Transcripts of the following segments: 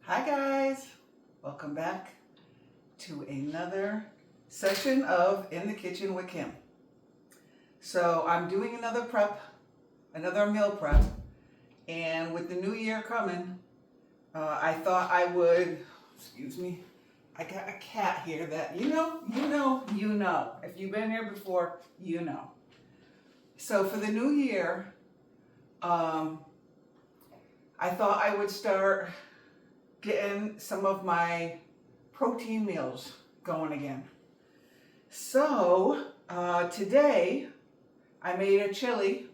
Hi guys, welcome back to another session of In the Kitchen with Kim. So I'm doing another meal prep, and with the new year coming, I thought I would, excuse me, I got a cat here that you know. If you've been here before, you know. So for the new year, I thought I would start getting some of my protein meals going again. So today I made a chili,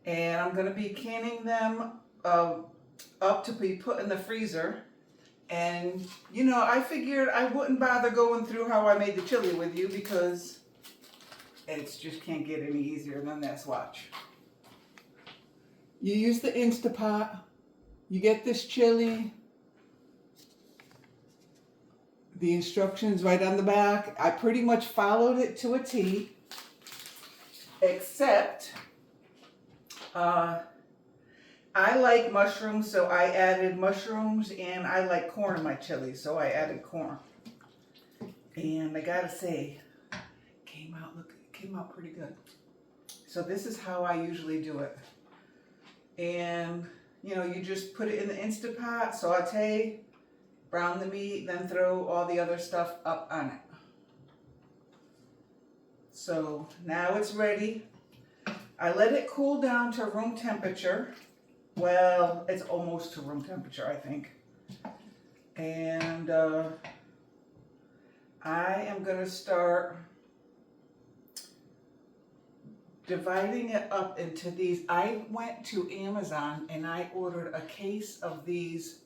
and I'm going to be canning them up to be put in the freezer. And I figured I wouldn't bother going through how I made the chili with you because it just can't get any easier than this. Watch. You use the Instapot. You get this chili. The instructions right on the back. I pretty much followed it to a T, except I like mushrooms, so I added mushrooms, and I like corn in my chili, so I added corn. And I gotta say, came out pretty good. So this is how I usually do it. And you just put it in the Instapot, saute, brown the meat, then throw all the other stuff up on it. So now it's ready. I let it cool down to room temperature. Well, it's almost to room temperature, I think. And I am going to start dividing it up into these. I went to Amazon and I ordered a case of these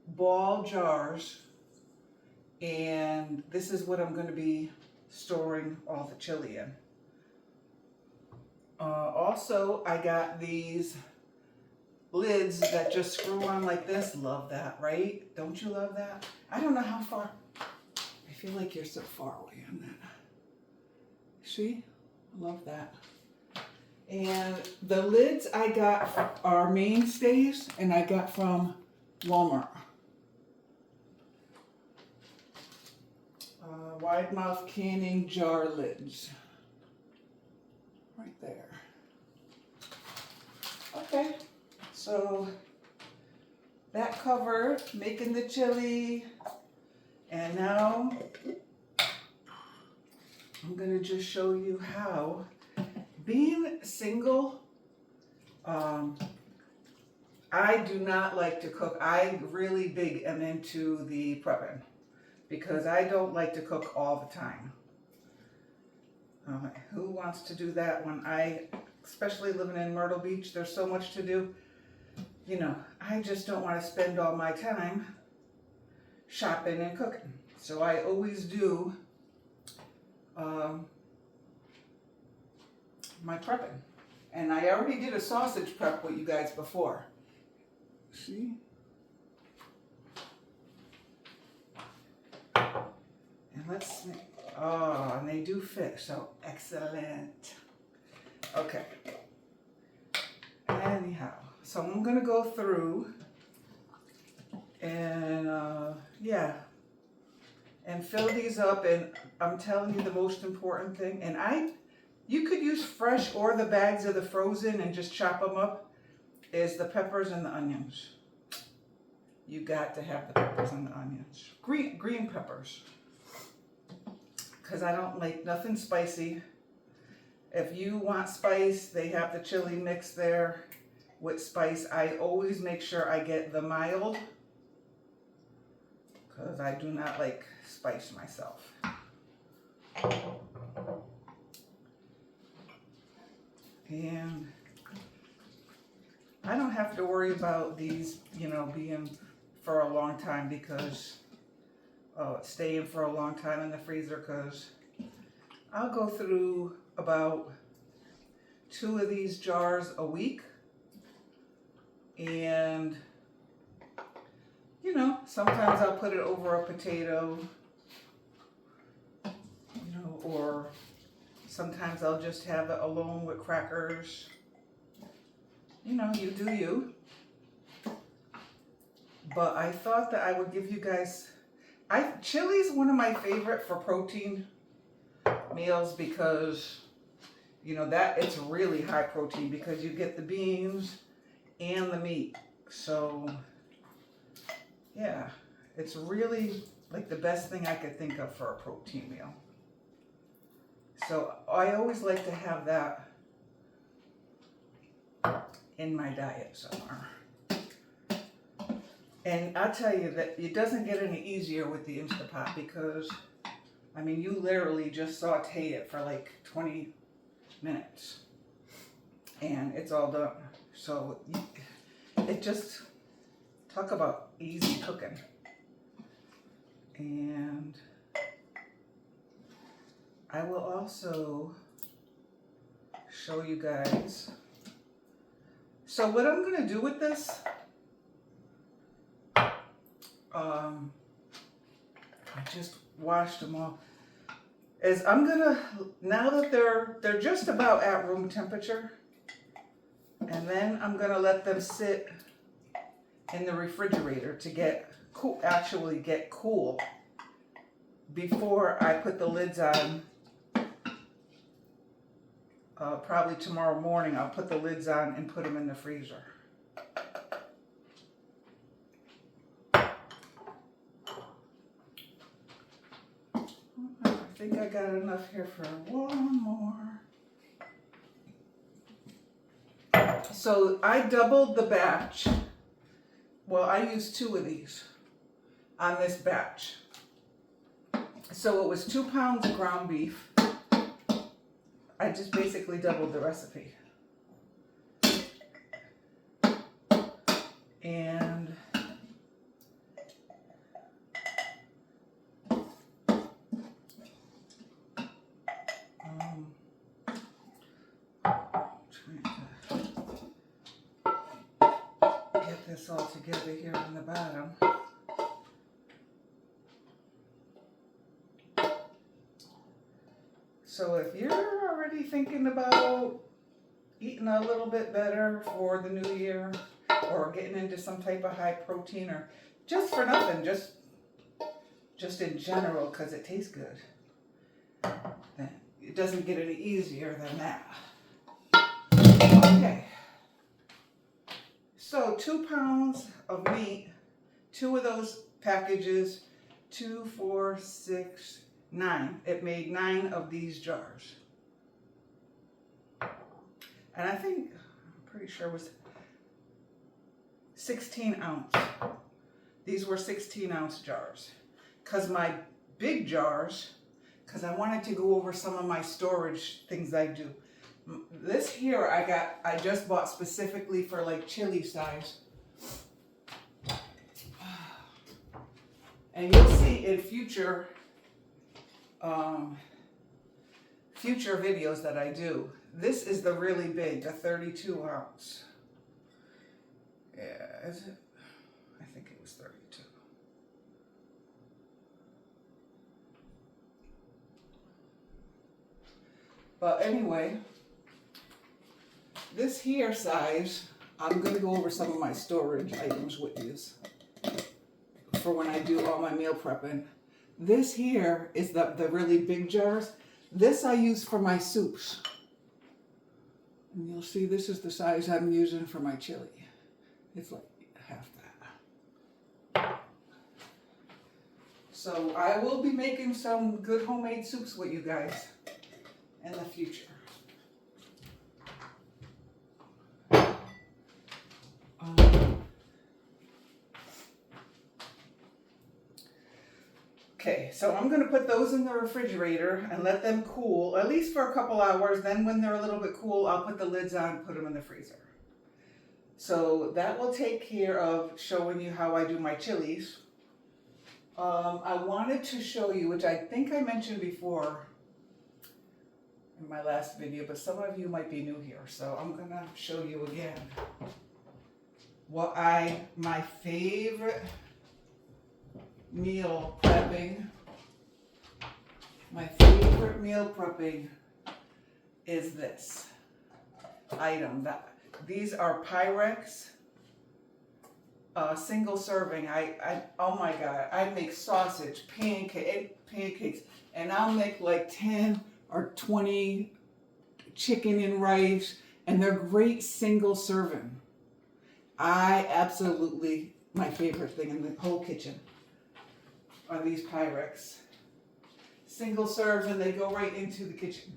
ball jars, and this is what I'm going to be storing all the chili in. Also, I got these lids that just screw on like this. Love that, right? Don't you love that? I don't know how far. I feel like you're so far away on that. See? I love that. And the lids I got are Mainstays, and I got from Walmart. Wide mouth canning jar lids. Right there. Okay, so that covered making the chili, and now I'm gonna just show you how, being single, I do not like to cook. I really am into the prepping, because I don't like to cook all the time. Who wants to do that when especially living in Myrtle Beach, there's so much to do. I just don't want to spend all my time shopping and cooking. So I always do my prepping. And I already did a sausage prep with you guys before. See? And let's see. Oh, and they do fit, so excellent. Okay. Anyhow, so I'm going to go through and, and fill these up. And I'm telling you the most important thing, and you could use fresh or the bags of the frozen and just chop them up, is the peppers and the onions. You got to have the peppers and the onions. Green peppers. Because I don't like nothing spicy. If you want spice, they have the chili mix there with spice. I always make sure I get the mild, because I do not like spice myself. And I don't have to worry about these, being for a long time, because staying for a long time in the freezer, because I'll go through about 2 of these jars a week. And sometimes I'll put it over a potato, or sometimes I'll just have it alone with crackers. You do you. but I thought that I would give you guys, chili is one of my favorite for protein meals because, you know, that it's really high protein because you get the beans and the meat. So yeah, it's really like the best thing I could think of for a protein meal. So I always like to have that in my diet somewhere. And I'll tell you that it doesn't get any easier with the Instant Pot because, I mean, you literally just saute it for like 20 minutes and it's all done. So it just, talk about easy cooking. And I will also show you guys. So what I'm going to do with this, I just washed them all, is I'm going to, now that they're just about at room temperature, and then I'm going to let them sit in the refrigerator to get cool, actually get cool before I put the lids on. Probably tomorrow morning I'll put the lids on and put them in the freezer. I think I got enough here for one more. So I doubled the batch. Well, I used 2 of these on this batch. So it was 2 pounds of ground beef. I just basically doubled the recipe. And trying to get this all together here on the bottom. So if you're already thinking about eating a little bit better for the new year, or getting into some type of high protein, or just for nothing, just in general because it tastes good, then it doesn't get any easier than that. Okay, so 2 pounds of meat, 2 of those packages, 2, 4, 6, 9. It made 9 of these jars. And I think, I'm pretty sure it was 16 ounce. These were 16 ounce jars. Because my big jars, because I wanted to go over some of my storage things I do. This here I just bought specifically for like chili size. And you'll see in future videos that I do. This is the really big, the 32 ounce. Yeah, is it? I think it was 32. But anyway, this here size, I'm going to go over some of my storage items with these for when I do all my meal prepping. This here is the really big jars. This I use for my soups. And you'll see this is the size I'm using for my chili. It's like half that. So I will be making some good homemade soups with you guys in the future. Okay, so I'm going to put those in the refrigerator and let them cool, at least for a couple hours. Then when they're a little bit cool, I'll put the lids on and put them in the freezer. So that will take care of showing you how I do my chilies. I wanted to show you, which I think I mentioned before in my last video, but some of you might be new here. So I'm going to show you again what my favorite meal prepping. My favorite meal prepping is this item. These are Pyrex single serving. Oh my God, I make sausage, pancakes, and I'll make like 10 or 20 chicken and rice, and they're great single serving. I absolutely, my favorite thing in the whole kitchen are these Pyrex. Single serves, and they go right into the kitchen.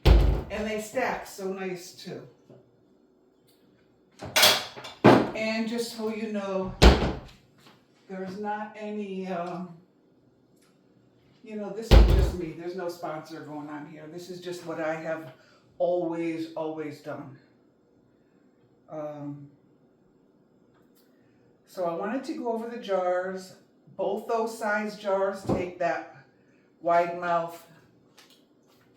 And they stack so nice too. And just so you know, there's not any, this is just me. There's no sponsor going on here. This is just what I have always done. So I wanted to go over the jars. Both those size jars take that wide mouth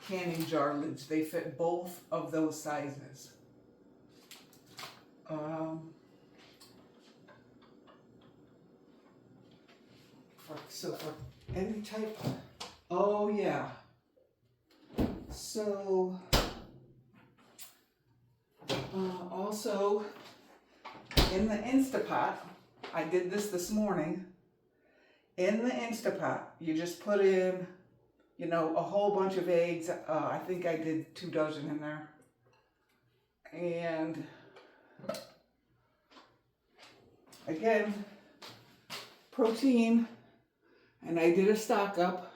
canning jar lids. They fit both of those sizes. For any type, oh yeah. So, also in the Instapot, I did this morning. In the Instapot, you just put in, a whole bunch of eggs. I think I did 2 dozen in there. And again, protein. And I did a stock up.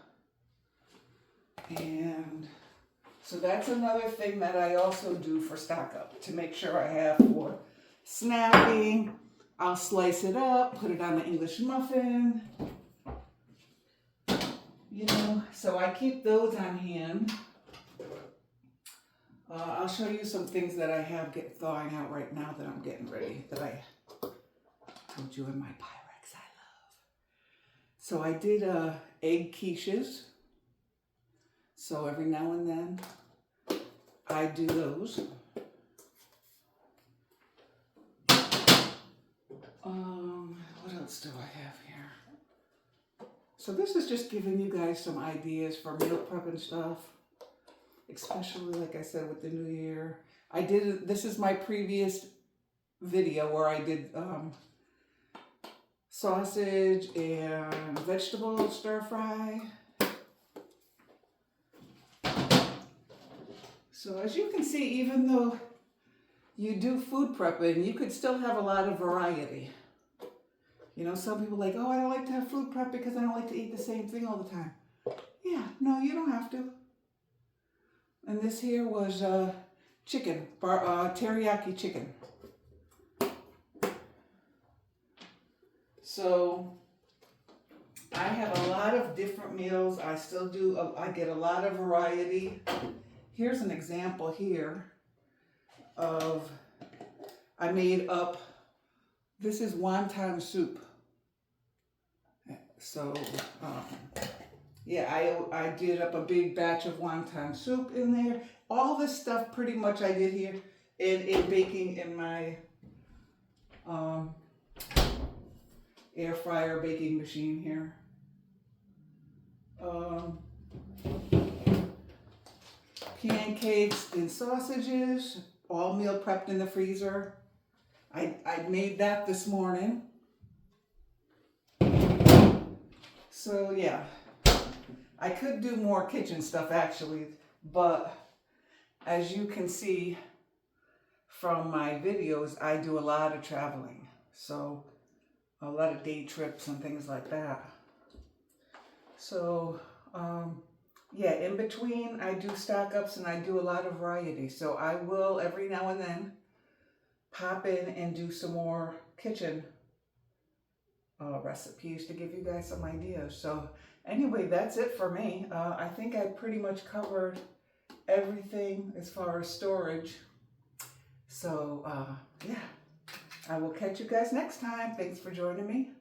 And so that's another thing that I also do for stock up, to make sure I have for snacking. I'll slice it up, put it on the English muffin. So I keep those on hand. I'll show you some things that I have thawing out right now that I'm getting ready, that I told you in my Pyrex I love. So I did egg quiches. So every now and then I do those. What else do I have here? So this is just giving you guys some ideas for meal prep and stuff, especially like I said with the new year. This is my previous video where I did sausage and vegetable stir fry. So as you can see, even though you do food prepping, you could still have a lot of variety. Some people are like, oh, I don't like to have food prep because I don't like to eat the same thing all the time. Yeah, no, you don't have to. And this here was chicken, teriyaki chicken. So I have a lot of different meals. I still do, I get a lot of variety. Here's an example here of, I made up, this is wonton soup. So, yeah, I did up a big batch of wonton soup in there. All this stuff pretty much I did here in baking in my air fryer baking machine here. Pancakes and sausages, all meal prepped in the freezer. I made that this morning. So yeah, I could do more kitchen stuff actually, but as you can see from my videos, I do a lot of traveling. So a lot of day trips and things like that. So yeah, in between I do stock ups and I do a lot of variety. So I will every now and then pop in and do some more kitchen recipes to give you guys some ideas. So anyway, that's it for me. I think I pretty much covered everything as far as storage. So yeah, I will catch you guys next time. Thanks for joining me.